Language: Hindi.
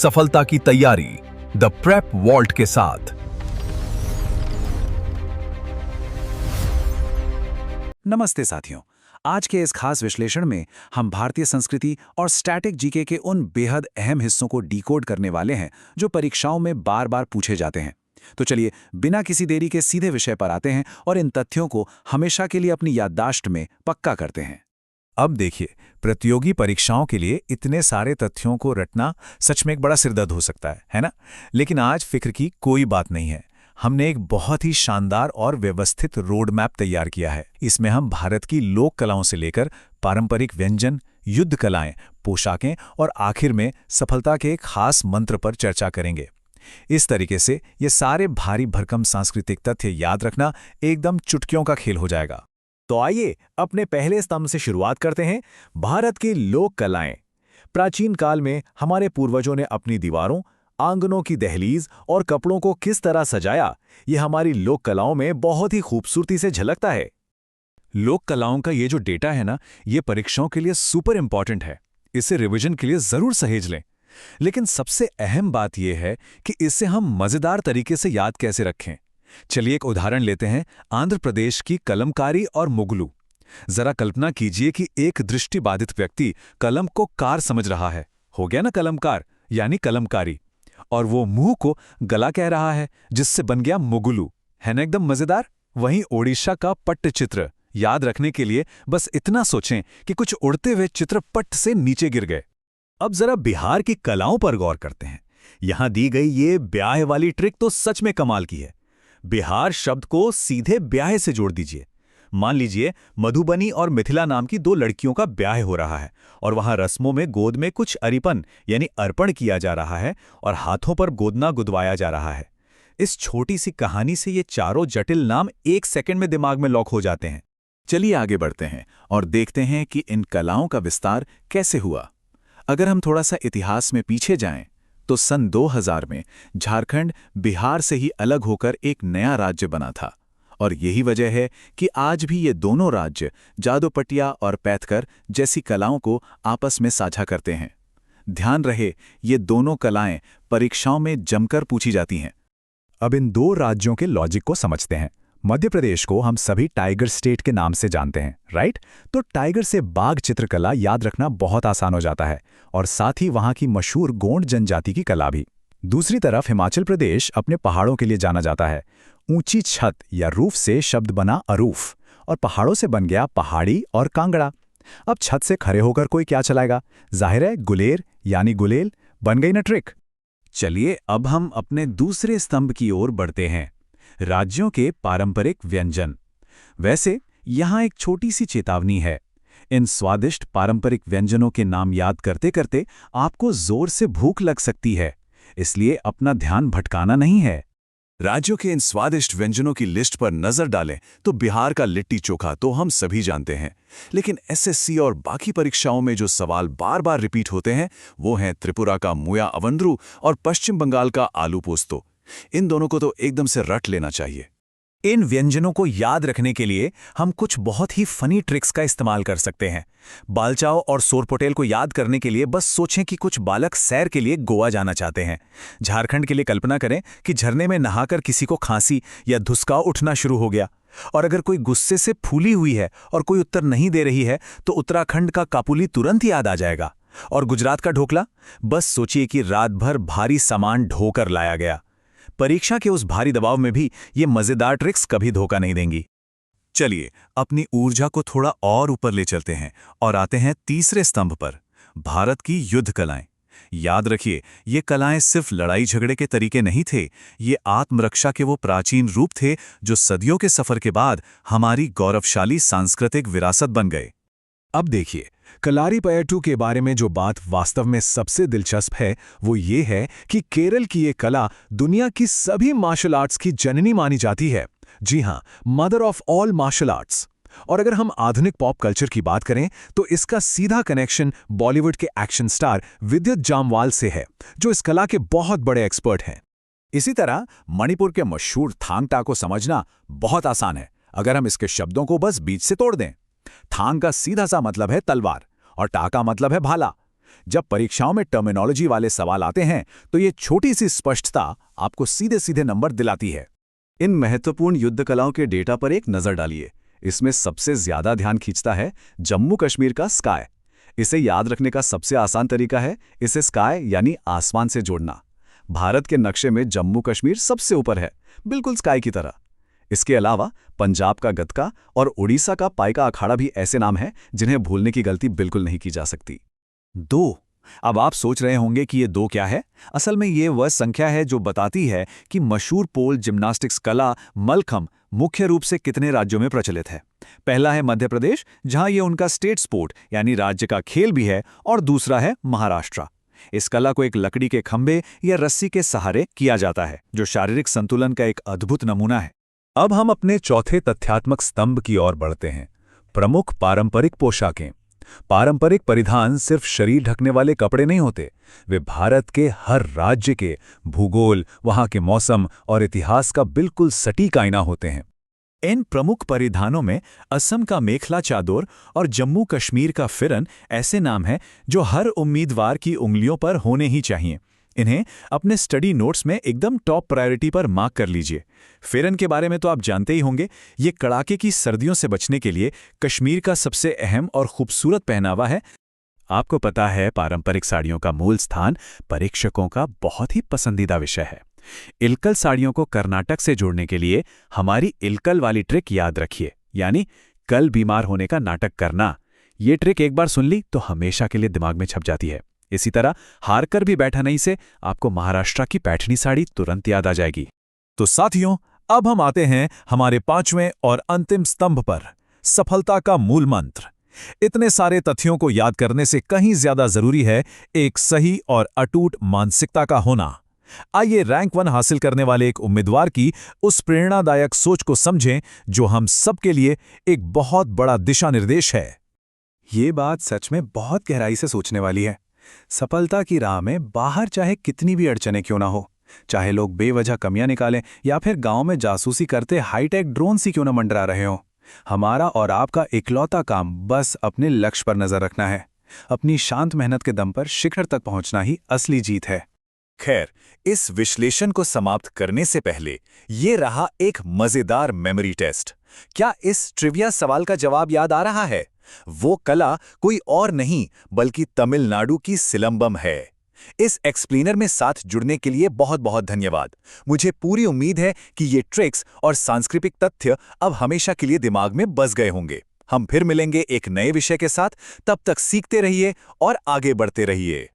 सफलता की तैयारी द प्रेप वॉल्ट के साथ। नमस्ते साथियों, आज के इस खास विश्लेषण में हम भारतीय संस्कृति और स्टैटिक जीके के उन बेहद अहम हिस्सों को डिकोड करने वाले हैं जो परीक्षाओं में बार बार पूछे जाते हैं। तो चलिए बिना किसी देरी के सीधे विषय पर आते हैं और इन तथ्यों को हमेशा के लिए अपनी याददाश्त में पक्का करते हैं। अब देखिए, प्रतियोगी परीक्षाओं के लिए इतने सारे तथ्यों को रटना सच में एक बड़ा सिरदर्द हो सकता है ना? लेकिन आज फिक्र की कोई बात नहीं है। हमने एक बहुत ही शानदार और व्यवस्थित रोड मैप तैयार किया है। इसमें हम भारत की लोक कलाओं से लेकर पारंपरिक व्यंजन, युद्ध कलाएं, पोशाकें और आखिर में सफलता के एक खास मंत्र पर चर्चा करेंगे। इस तरीके से ये सारे भारी भरकम सांस्कृतिक तथ्य याद रखना एकदम चुटकियों का खेल हो जाएगा। तो आइए अपने पहले स्तंभ से शुरुआत करते हैं। भारत की लोक कलाएं। प्राचीन काल में हमारे पूर्वजों ने अपनी दीवारों, आंगनों की दहलीज और कपड़ों को किस तरह सजाया, ये हमारी लोक कलाओं में बहुत ही खूबसूरती से झलकता है। लोक कलाओं का ये जो डेटा है ना, ये परीक्षाओं के लिए सुपर इंपॉर्टेंट है। इसे रिवीजन के लिए जरूर सहेज लें। लेकिन सबसे अहम बात यह है कि इसे हम मजेदार तरीके से याद कैसे रखें। चलिए एक उदाहरण लेते हैं, आंध्र प्रदेश की कलमकारी और मुगलू। जरा कल्पना कीजिए कि एक दृष्टिबाधित व्यक्ति कलम को कार समझ रहा है, हो गया ना कलमकार यानी कलमकारी, और वो मुंह को गला कह रहा है जिससे बन गया मुगलू। है ना एकदम मजेदार? वहीं ओडिशा का पट्टचित्र याद रखने के लिए बस इतना सोचें कि कुछ उड़ते हुए चित्र पट्ट से नीचे गिर गए। अब जरा बिहार की कलाओं पर गौर करते हैं। यहां दी गई ये ब्याह वाली ट्रिक तो सच में कमाल की है। बिहार शब्द को सीधे ब्याह से जोड़ दीजिए। मान लीजिए मधुबनी और मिथिला नाम की दो लड़कियों का ब्याह हो रहा है और वहां रस्मों में गोद में कुछ अरिपन यानी अर्पण किया जा रहा है और हाथों पर गोदना गुदवाया जा रहा है। इस छोटी सी कहानी से ये चारों जटिल नाम एक सेकंड में दिमाग में लॉक हो जाते हैं। चलिए आगे बढ़ते हैं और देखते हैं कि इन कलाओं का विस्तार कैसे हुआ। अगर हम थोड़ा सा इतिहास में पीछे जाएं, तो सन 2000 में झारखंड बिहार से ही अलग होकर एक नया राज्य बना था और यही वजह है कि आज भी ये दोनों राज्य जादूपटिया और पैथकर जैसी कलाओं को आपस में साझा करते हैं। ध्यान रहे, ये दोनों कलाएं परीक्षाओं में जमकर पूछी जाती हैं। अब इन दो राज्यों के लॉजिक को समझते हैं। मध्य प्रदेश को हम सभी टाइगर स्टेट के नाम से जानते हैं, राइट? तो टाइगर से बाघ चित्रकला याद रखना बहुत आसान हो जाता है और साथ ही वहां की मशहूर गोंड जनजाति की कला भी। दूसरी तरफ हिमाचल प्रदेश अपने पहाड़ों के लिए जाना जाता है। ऊंची छत या रूफ से शब्द बना अरूफ और पहाड़ों से बन गया पहाड़ी और कांगड़ा। अब छत से खड़े होकर कोई क्या चलाएगा? जाहिर है गुलेर यानी गुलेल। बन गई ना ट्रिक। चलिए अब हम अपने दूसरे स्तंभ की ओर बढ़ते हैं, राज्यों के पारंपरिक व्यंजन। वैसे यहां एक छोटी सी चेतावनी है। इन स्वादिष्ट पारंपरिक व्यंजनों के नाम याद करते करते आपको जोर से भूख लग सकती है, इसलिए अपना ध्यान भटकाना नहीं है। राज्यों के इन स्वादिष्ट व्यंजनों की लिस्ट पर नजर डालें तो बिहार का लिट्टी चोखा तो हम सभी जानते हैं, लेकिन एसएससी और बाकी परीक्षाओं में जो सवाल बार बार रिपीट होते हैं वो हैं त्रिपुरा का मुया अवंद्रू और पश्चिम बंगाल का आलू पोस्तो। इन दोनों को तो एकदम से रट लेना चाहिए। इन व्यंजनों को याद रखने के लिए हम कुछ बहुत ही फनी ट्रिक्स का इस्तेमाल कर सकते हैं। बालचाओ और सोरपोटेल को याद करने के लिए बस सोचें कि कुछ बालक सैर के लिए गोवा जाना चाहते हैं। झारखंड के लिए कल्पना करें कि झरने में नहाकर किसी को खांसी या धुसकाव उठना शुरू हो गया। और अगर कोई गुस्से से फूली हुई है और कोई उत्तर नहीं दे रही है तो उत्तराखंड का कापुली तुरंत याद आ जाएगा। और गुजरात का ढोकला, बस सोचिए कि रात भर भारी सामान ढोकर लाया गया। परीक्षा के उस भारी दबाव में भी ये मजेदार ट्रिक्स कभी धोखा नहीं देंगी। चलिए अपनी ऊर्जा को थोड़ा और ऊपर ले चलते हैं और आते हैं तीसरे स्तंभ पर, भारत की युद्ध कलाएं। याद रखिए, ये कलाएं सिर्फ लड़ाई झगड़े के तरीके नहीं थे, ये आत्मरक्षा के वो प्राचीन रूप थे जो सदियों के सफर के बाद हमारी गौरवशाली सांस्कृतिक विरासत बन गए। अब देखिए, कलारीपयट्टू के बारे में जो बात वास्तव में सबसे दिलचस्प है वो ये है कि केरल की ये कला दुनिया की सभी मार्शल आर्ट्स की जननी मानी जाती है। जी हां, mother of all martial arts. और अगर हम आधुनिक पॉप कल्चर की बात करें तो इसका सीधा कनेक्शन बॉलीवुड के एक्शन स्टार विद्युत जामवाल से है, जो इस कला के बहुत बड़े एक्सपर्ट हैं। इसी तरह मणिपुर के मशहूर थांग टा को समझना बहुत आसान है अगर हम इसके शब्दों को बस बीच से तोड़ दें। थांग का सीधा सा मतलब है तलवार और टा का मतलब है भाला। जब परीक्षाओं में टर्मिनोलॉजी वाले सवाल आते हैं तो ये छोटी सी स्पष्टता आपको सीधे सीधे नंबर दिलाती है। इन महत्वपूर्ण युद्ध कलाओं के डेटा पर एक नज़र डालिए। इसमें सबसे ज्यादा ध्यान खींचता है जम्मू कश्मीर का स्काई। इसे याद रखने का सबसे आसान तरीका है इसे स्काई यानी आसमान से जोड़ना। भारत के नक्शे में जम्मू कश्मीर सबसे ऊपर है, बिल्कुल स्काई की तरह। इसके अलावा पंजाब का गतका और उड़ीसा का पाइका अखाड़ा भी ऐसे नाम हैं जिन्हें भूलने की गलती बिल्कुल नहीं की जा सकती। 2। अब आप सोच रहे होंगे कि ये 2 क्या है? असल में ये वह संख्या है जो बताती है कि मशहूर पोल जिम्नास्टिक्स कला मलखम्ब मुख्य रूप से कितने राज्यों में प्रचलित है। पहला है मध्य प्रदेश, जहां ये उनका स्टेट स्पोर्ट यानी राज्य का खेल भी है, और दूसरा है महाराष्ट्र। इस कला को एक लकड़ी के खंभे या रस्सी के सहारे किया जाता है, जो शारीरिक संतुलन का एक अद्भुत नमूना है। अब हम अपने चौथे तथ्यात्मक स्तंभ की ओर बढ़ते हैं, प्रमुख पारंपरिक पोशाकें। पारंपरिक परिधान सिर्फ शरीर ढकने वाले कपड़े नहीं होते, वे भारत के हर राज्य के भूगोल, वहां के मौसम और इतिहास का बिल्कुल सटीक आईना होते हैं। इन प्रमुख परिधानों में असम का मेखला चादर और जम्मू कश्मीर का फिरन ऐसे नाम हैं जो हर उम्मीदवार की उंगलियों पर होने ही चाहिए। इन्हें अपने स्टडी नोट्स में एकदम टॉप प्रायोरिटी पर मार्क कर लीजिए। फिरन के बारे में तो आप जानते ही होंगे, ये कड़ाके की सर्दियों से बचने के लिए कश्मीर का सबसे अहम और खूबसूरत पहनावा है। आपको पता है, पारंपरिक साड़ियों का मूल स्थान परीक्षकों का बहुत ही पसंदीदा विषय है। इलकल साड़ियों को कर्नाटक से जोड़ने के लिए हमारी इलकल वाली ट्रिक याद रखिए, यानी कल बीमार होने का नाटक करना। ये ट्रिक एक बार सुन ली तो हमेशा के लिए दिमाग में छप जाती है। इसी तरह हार कर भी बैठा नहीं से आपको महाराष्ट्र की पैठनी साड़ी तुरंत याद आ जाएगी। तो साथियों, अब हम आते हैं हमारे 5वें और अंतिम स्तंभ पर, सफलता का मूल मंत्र। इतने सारे तथ्यों को याद करने से कहीं ज्यादा जरूरी है एक सही और अटूट मानसिकता का होना। आइए रैंक 1 हासिल करने वाले एक उम्मीदवार की उस प्रेरणादायक सोच को समझें जो हम सबके लिए एक बहुत बड़ा दिशा निर्देश है। ये बात सच में बहुत गहराई से सोचने वाली है। सफलता की राह में बाहर चाहे कितनी भी अड़चनें क्यों ना हो, चाहे लोग बेवजह कमियां निकालें या फिर गांव में जासूसी करते हाईटेक ड्रोन सी क्यों न मंडरा रहे हों, हमारा और आपका इकलौता काम बस अपने लक्ष्य पर नजर रखना है। अपनी शांत मेहनत के दम पर शिखर तक पहुंचना ही असली जीत है। खैर, इस विश्लेषण को समाप्त करने से पहले ये रहा एक मजेदार मेमोरी टेस्ट। क्या इस ट्रिविया सवाल का जवाब याद आ रहा है? वो कला कोई और नहीं बल्कि तमिलनाडु की सिलंबम है। इस एक्सप्लेनर में साथ जुड़ने के लिए बहुत बहुत धन्यवाद। मुझे पूरी उम्मीद है कि ये ट्रिक्स और सांस्कृतिक तथ्य अब हमेशा के लिए दिमाग में बस गए होंगे। हम फिर मिलेंगे एक नए विषय के साथ। तब तक सीखते रहिए और आगे बढ़ते रहिए।